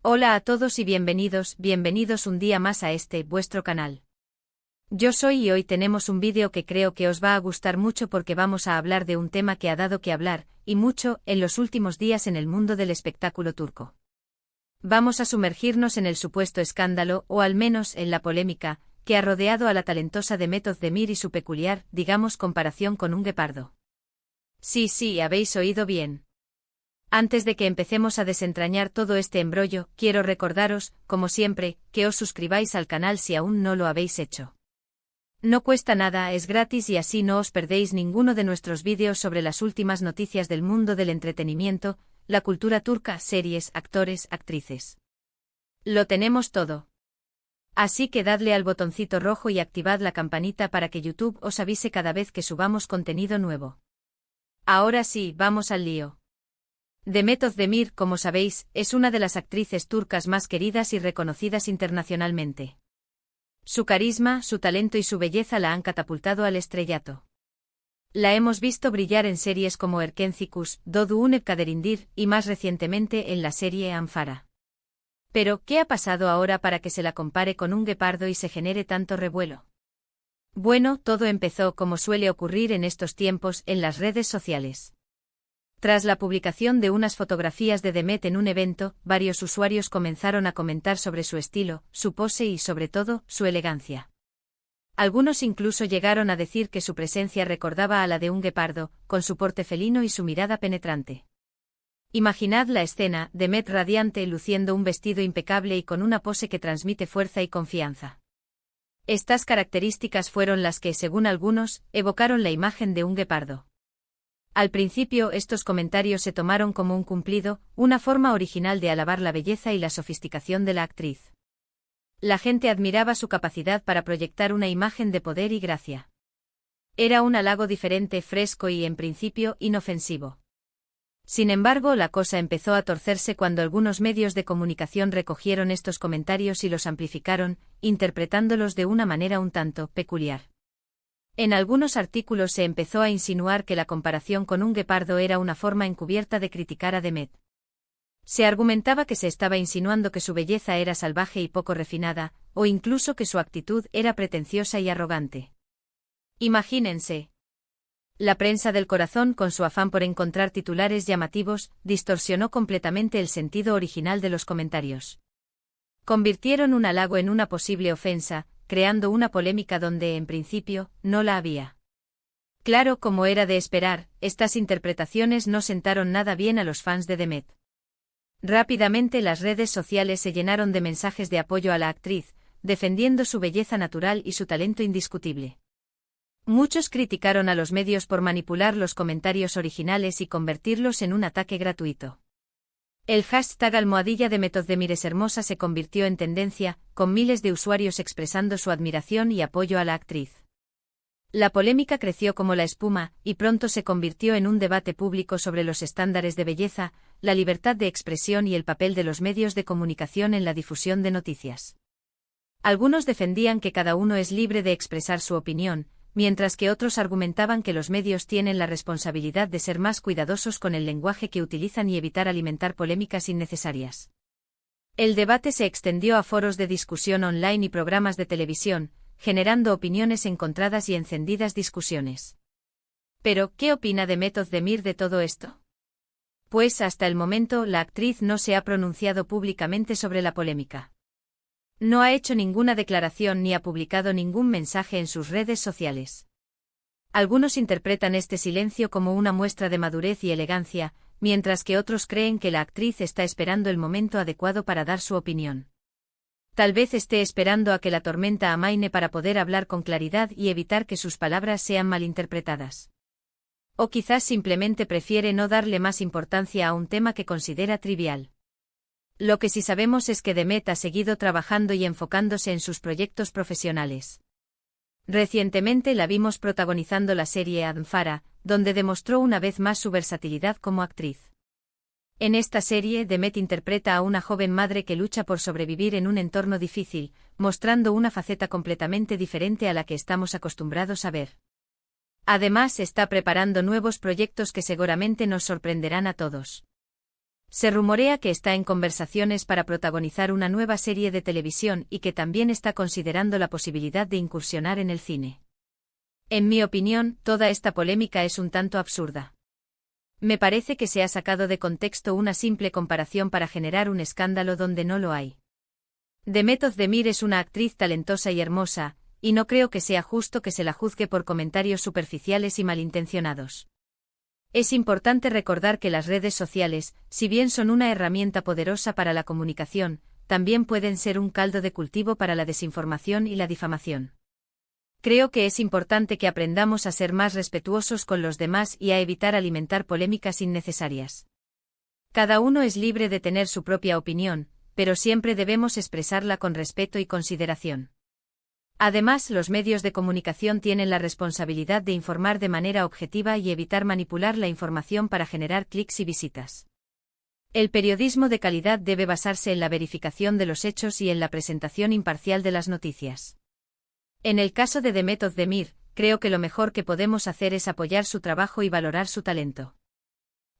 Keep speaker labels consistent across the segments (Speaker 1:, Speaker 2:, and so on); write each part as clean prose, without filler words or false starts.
Speaker 1: Hola a todos y bienvenidos un día más a vuestro canal. Yo soy y hoy tenemos un vídeo que creo que os va a gustar mucho porque vamos a hablar de un tema que ha dado que hablar, y mucho, en los últimos días en el mundo del espectáculo turco. Vamos a sumergirnos en el supuesto escándalo, o al menos en la polémica, que ha rodeado a la talentosa Demet Özdemir y su peculiar, digamos, comparación con un guepardo. Sí, habéis oído bien. Antes de que empecemos a desentrañar todo este embrollo, quiero recordaros, como siempre, que os suscribáis al canal si aún no lo habéis hecho. No cuesta nada, es gratis y así no os perdéis ninguno de nuestros vídeos sobre las últimas noticias del mundo del entretenimiento, la cultura turca, series, actores, actrices. Lo tenemos todo. Así que dadle al botoncito rojo y activad la campanita para que YouTube os avise cada vez que subamos contenido nuevo. Ahora sí, vamos al lío. Demet Özdemir, como sabéis, es una de las actrices turcas más queridas y reconocidas internacionalmente. Su carisma, su talento y su belleza la han catapultado al estrellato. La hemos visto brillar en series como Erkencikus, Doğduğun Kaderindir y más recientemente en la serie Anfara. Pero, ¿qué ha pasado ahora para que se la compare con un guepardo y se genere tanto revuelo? Bueno, todo empezó como suele ocurrir en estos tiempos en las redes sociales. Tras la publicación de unas fotografías de Demet en un evento, varios usuarios comenzaron a comentar sobre su estilo, su pose y sobre todo, su elegancia. Algunos incluso llegaron a decir que su presencia recordaba a la de un guepardo, con su porte felino y su mirada penetrante. Imaginad la escena, Demet radiante luciendo un vestido impecable y con una pose que transmite fuerza y confianza. Estas características fueron las que, según algunos, evocaron la imagen de un guepardo. Al principio estos comentarios se tomaron como un cumplido, una forma original de alabar la belleza y la sofisticación de la actriz. La gente admiraba su capacidad para proyectar una imagen de poder y gracia. Era un halago diferente, fresco y, en principio, inofensivo. Sin embargo, la cosa empezó a torcerse cuando algunos medios de comunicación recogieron estos comentarios y los amplificaron, interpretándolos de una manera un tanto peculiar. En algunos artículos se empezó a insinuar que la comparación con un guepardo era una forma encubierta de criticar a Demet. Se argumentaba que se estaba insinuando que su belleza era salvaje y poco refinada, o incluso que su actitud era pretenciosa y arrogante. Imagínense. La prensa del corazón, con su afán por encontrar titulares llamativos, distorsionó completamente el sentido original de los comentarios. Convirtieron un halago en una posible ofensa, creando una polémica donde, en principio, no la había. Claro, como era de esperar, estas interpretaciones no sentaron nada bien a los fans de Demet. Rápidamente las redes sociales se llenaron de mensajes de apoyo a la actriz, defendiendo su belleza natural y su talento indiscutible. Muchos criticaron a los medios por manipular los comentarios originales y convertirlos en un ataque gratuito. El hashtag #Demet Özdemir es hermosa se convirtió en tendencia, con miles de usuarios expresando su admiración y apoyo a la actriz. La polémica creció como la espuma, y pronto se convirtió en un debate público sobre los estándares de belleza, la libertad de expresión y el papel de los medios de comunicación en la difusión de noticias. Algunos defendían que cada uno es libre de expresar su opinión, mientras que otros argumentaban que los medios tienen la responsabilidad de ser más cuidadosos con el lenguaje que utilizan y evitar alimentar polémicas innecesarias. El debate se extendió a foros de discusión online y programas de televisión, generando opiniones encontradas y encendidas discusiones. Pero, ¿qué opina Demet Özdemir de todo esto? Pues hasta el momento la actriz no se ha pronunciado públicamente sobre la polémica. No ha hecho ninguna declaración ni ha publicado ningún mensaje en sus redes sociales. Algunos interpretan este silencio como una muestra de madurez y elegancia, mientras que otros creen que la actriz está esperando el momento adecuado para dar su opinión. Tal vez esté esperando a que la tormenta amaine para poder hablar con claridad y evitar que sus palabras sean malinterpretadas. O quizás simplemente prefiere no darle más importancia a un tema que considera trivial. Lo que sí sabemos es que Demet ha seguido trabajando y enfocándose en sus proyectos profesionales. Recientemente la vimos protagonizando la serie Anfara, donde demostró una vez más su versatilidad como actriz. En esta serie, Demet interpreta a una joven madre que lucha por sobrevivir en un entorno difícil, mostrando una faceta completamente diferente a la que estamos acostumbrados a ver. Además, está preparando nuevos proyectos que seguramente nos sorprenderán a todos. Se rumorea que está en conversaciones para protagonizar una nueva serie de televisión y que también está considerando la posibilidad de incursionar en el cine. En mi opinión, toda esta polémica es un tanto absurda. Me parece que se ha sacado de contexto una simple comparación para generar un escándalo donde no lo hay. Demet Özdemir es una actriz talentosa y hermosa, y no creo que sea justo que se la juzgue por comentarios superficiales y malintencionados. Es importante recordar que las redes sociales, si bien son una herramienta poderosa para la comunicación, también pueden ser un caldo de cultivo para la desinformación y la difamación. Creo que es importante que aprendamos a ser más respetuosos con los demás y a evitar alimentar polémicas innecesarias. Cada uno es libre de tener su propia opinión, pero siempre debemos expresarla con respeto y consideración. Además, los medios de comunicación tienen la responsabilidad de informar de manera objetiva y evitar manipular la información para generar clics y visitas. El periodismo de calidad debe basarse en la verificación de los hechos y en la presentación imparcial de las noticias. En el caso de Demet Özdemir, creo que lo mejor que podemos hacer es apoyar su trabajo y valorar su talento.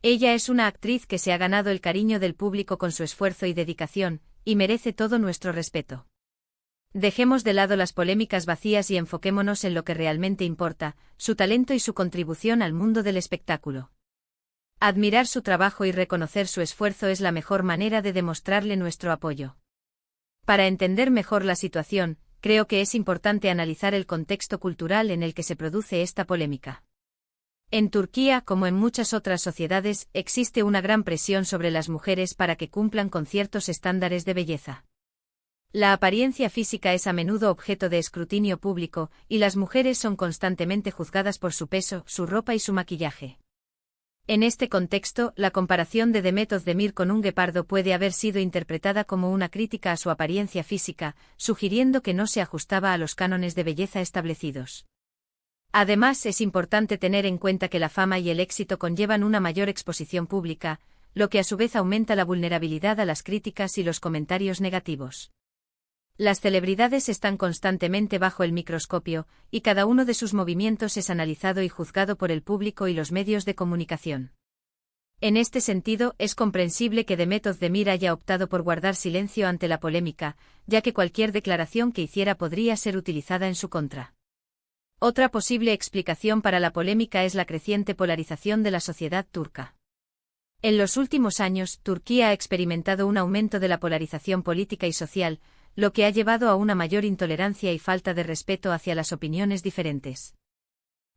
Speaker 1: Ella es una actriz que se ha ganado el cariño del público con su esfuerzo y dedicación, y merece todo nuestro respeto. Dejemos de lado las polémicas vacías y enfoquémonos en lo que realmente importa, su talento y su contribución al mundo del espectáculo. Admirar su trabajo y reconocer su esfuerzo es la mejor manera de demostrarle nuestro apoyo. Para entender mejor la situación, creo que es importante analizar el contexto cultural en el que se produce esta polémica. En Turquía, como en muchas otras sociedades, existe una gran presión sobre las mujeres para que cumplan con ciertos estándares de belleza. La apariencia física es a menudo objeto de escrutinio público, y las mujeres son constantemente juzgadas por su peso, su ropa y su maquillaje. En este contexto, la comparación de Demet Özdemir con un guepardo puede haber sido interpretada como una crítica a su apariencia física, sugiriendo que no se ajustaba a los cánones de belleza establecidos. Además, es importante tener en cuenta que la fama y el éxito conllevan una mayor exposición pública, lo que a su vez aumenta la vulnerabilidad a las críticas y los comentarios negativos. Las celebridades están constantemente bajo el microscopio, y cada uno de sus movimientos es analizado y juzgado por el público y los medios de comunicación. En este sentido, es comprensible que Demet Özdemir haya optado por guardar silencio ante la polémica, ya que cualquier declaración que hiciera podría ser utilizada en su contra. Otra posible explicación para la polémica es la creciente polarización de la sociedad turca. En los últimos años, Turquía ha experimentado un aumento de la polarización política y social, lo que ha llevado a una mayor intolerancia y falta de respeto hacia las opiniones diferentes.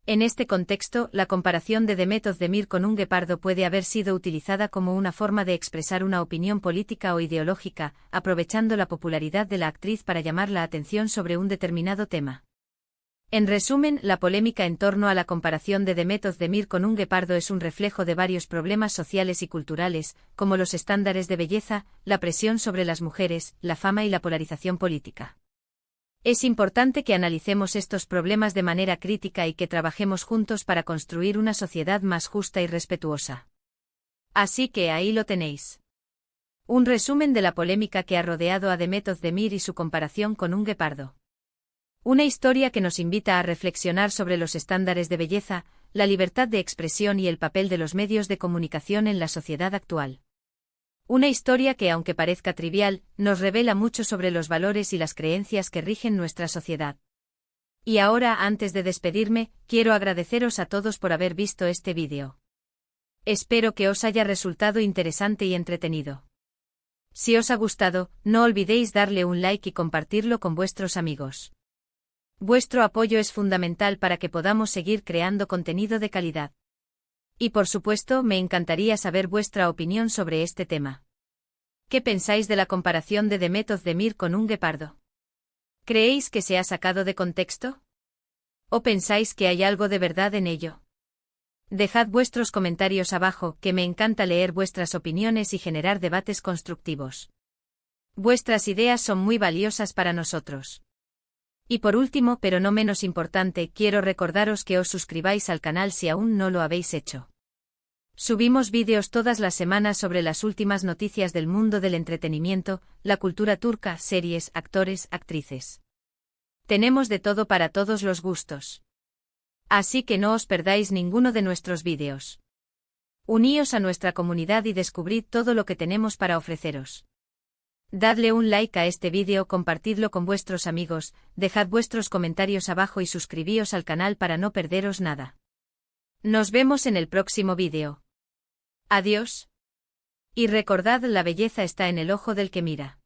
Speaker 1: En este contexto, la comparación de Demet Özdemir con un guepardo puede haber sido utilizada como una forma de expresar una opinión política o ideológica, aprovechando la popularidad de la actriz para llamar la atención sobre un determinado tema. En resumen, la polémica en torno a la comparación de Demet Özdemir con un guepardo es un reflejo de varios problemas sociales y culturales, como los estándares de belleza, la presión sobre las mujeres, la fama y la polarización política. Es importante que analicemos estos problemas de manera crítica y que trabajemos juntos para construir una sociedad más justa y respetuosa. Así que ahí lo tenéis. Un resumen de la polémica que ha rodeado a Demet Özdemir y su comparación con un guepardo. Una historia que nos invita a reflexionar sobre los estándares de belleza, la libertad de expresión y el papel de los medios de comunicación en la sociedad actual. Una historia que, aunque parezca trivial, nos revela mucho sobre los valores y las creencias que rigen nuestra sociedad. Y ahora, antes de despedirme, quiero agradeceros a todos por haber visto este vídeo. Espero que os haya resultado interesante y entretenido. Si os ha gustado, no olvidéis darle un like y compartirlo con vuestros amigos. Vuestro apoyo es fundamental para que podamos seguir creando contenido de calidad. Y por supuesto, me encantaría saber vuestra opinión sobre este tema. ¿Qué pensáis de la comparación de Demet Özdemir con un guepardo? ¿Creéis que se ha sacado de contexto? ¿O pensáis que hay algo de verdad en ello? Dejad vuestros comentarios abajo, que me encanta leer vuestras opiniones y generar debates constructivos. Vuestras ideas son muy valiosas para nosotros. Y por último, pero no menos importante, quiero recordaros que os suscribáis al canal si aún no lo habéis hecho. Subimos vídeos todas las semanas sobre las últimas noticias del mundo del entretenimiento, la cultura turca, series, actores, actrices. Tenemos de todo para todos los gustos. Así que no os perdáis ninguno de nuestros vídeos. Uníos a nuestra comunidad y descubrid todo lo que tenemos para ofreceros. Dadle un like a este vídeo, compartidlo con vuestros amigos, dejad vuestros comentarios abajo y suscribíos al canal para no perderos nada. Nos vemos en el próximo vídeo. Adiós. Y recordad, la belleza está en el ojo del que mira.